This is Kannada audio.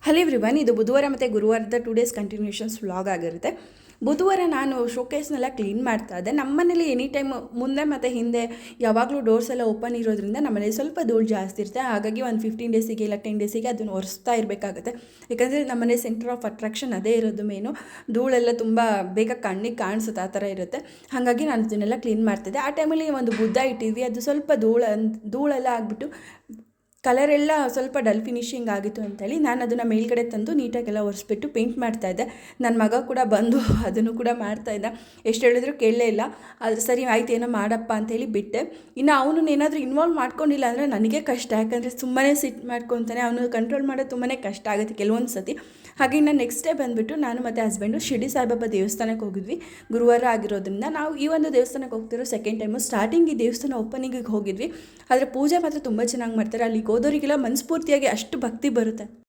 ಹಲೋ ಎವ್ರಿವನ್, ಇದು ಬುಧವಾರ ಮತ್ತು ಗುರುವಾರದ 2 ಡೇಸ್ ಕಂಟಿನ್ಯೂಷನ್ಸ್ ವ್ಲಾಗ್ ಆಗಿರುತ್ತೆ. ಬುಧವಾರ ನಾನು ಶೋಕೇಸ್ನೆಲ್ಲ ಕ್ಲೀನ್ ಮಾಡ್ತಾ ಇದ್ದೆ. ನಮ್ಮ ಮನೇಲಿ ಎನಿ ಟೈಮ್ ಮುಂದೆ ಮತ್ತು ಹಿಂದೆ ಯಾವಾಗಲೂ ಡೋರ್ಸ್ ಎಲ್ಲ ಓಪನ್ ಇರೋದ್ರಿಂದ ನಮ್ಮನೇಲಿ ಸ್ವಲ್ಪ ಧೂಳು ಜಾಸ್ತಿ ಇರುತ್ತೆ. ಹಾಗಾಗಿ ಒಂದು 15 ಡೇಸಿಗೆ ಇಲ್ಲ 10 ಡೇಸಿಗೆ ಅದನ್ನು ಒರೆಸ್ತಾ ಇರಬೇಕಾಗುತ್ತೆ. ಯಾಕಂದರೆ ನಮ್ಮನೆ ಸೆಂಟರ್ ಆಫ್ ಅಟ್ರಾಕ್ಷನ್ ಅದೇ ಇರೋದು ಮೇನು. ಧೂಳೆಲ್ಲ ತುಂಬ ಬೇಗ ಕಣ್ಣಿಗೆ ಕಾಣಿಸುತ್ತೆ, ಆ ಥರ ಇರುತ್ತೆ. ಹಾಗಾಗಿ ನಾನು ಅದನ್ನೆಲ್ಲ ಕ್ಲೀನ್ ಮಾಡ್ತಿದ್ದೆ. ಆ ಟೈಮಲ್ಲಿ ಒಂದು ಬುದ್ಧ ಇಟ್ಟಿದ್ವಿ, ಅದು ಸ್ವಲ್ಪ ಧೂಳೆಲ್ಲ ಆಗಿಬಿಟ್ಟು ಕಲರೆಲ್ಲ ಸ್ವಲ್ಪ ಡಲ್ ಫಿನಿಶಿಂಗ್ ಆಗಿತ್ತು ಅಂತೇಳಿ ನಾನು ಅದನ್ನು ಮೇಲ್ಗಡೆ ತಂದು ನೀಟಾಗೆಲ್ಲ ಒರೆಸ್ಬಿಟ್ಟು ಪೇಂಟ್ ಮಾಡ್ತಾಯಿದ್ದೆ. ನನ್ನ ಮಗ ಕೂಡ ಬಂದು ಅದನ್ನು ಕೂಡ ಮಾಡ್ತಾಯಿದ್ದ. ಎಷ್ಟು ಹೇಳಿದ್ರು ಕೇಳಲೇ ಇಲ್ಲ. ಆದರೆ ಸರಿ ಆಯ್ತು, ಏನೋ ಮಾಡಪ್ಪ ಅಂತೇಳಿ ಬಿಟ್ಟೆ. ಇನ್ನು ಅವನು ಏನಾದರೂ ಇನ್ವಾಲ್ವ್ ಮಾಡ್ಕೊಂಡಿಲ್ಲ ಅಂದರೆ ನನಗೆ ಕಷ್ಟ, ಯಾಕಂದರೆ ಸುಮ್ಮನೆ ಸಿಟ್ಟು ಮಾಡ್ಕೊತಾನೆ. ಅವನು ಕಂಟ್ರೋಲ್ ಮಾಡೋದು ತುಂಬಾ ಕಷ್ಟ ಆಗುತ್ತೆ ಕೆಲವೊಂದು ಸತಿ. ಹಾಗೆ ನಾನು ನೆಕ್ಸ್ಟ್ ಡೇ ಬಂದುಬಿಟ್ಟು ನಾನು ಮತ್ತು ಹಸ್ಬೆಂಡು ಶಿರ್ಡಿ ಸಾಯಿಬಾಬಾ ದೇವಸ್ಥಾನಕ್ಕೆ ಹೋಗಿದ್ವಿ. ಗುರುವಾರ ಆಗಿರೋದ್ರಿಂದ ನಾವು ಈ ಒಂದು ದೇವಸ್ಥಾನಕ್ಕೆ ಹೋಗ್ತಿರೋ ಸೆಕೆಂಡ್ ಟೈಮು. ಸ್ಟಾರ್ಟಿಂಗ್ ಈ ದೇವಸ್ಥಾನ ಓಪನಿಂಗಿಗೆ ಹೋಗಿದ್ವಿ, ಆದರೆ ಪೂಜೆ ಮಾತ್ರ ತುಂಬ ಚೆನ್ನಾಗಿ ಮಾಡ್ತಾರೆ. ಅಲ್ಲಿಗೆ ಹೋದವರಿಗೆಲ್ಲ ಮನಸ್ಫೂರ್ತಿಯಾಗಿ ಅಷ್ಟು ಭಕ್ತಿ ಬರುತ್ತೆ.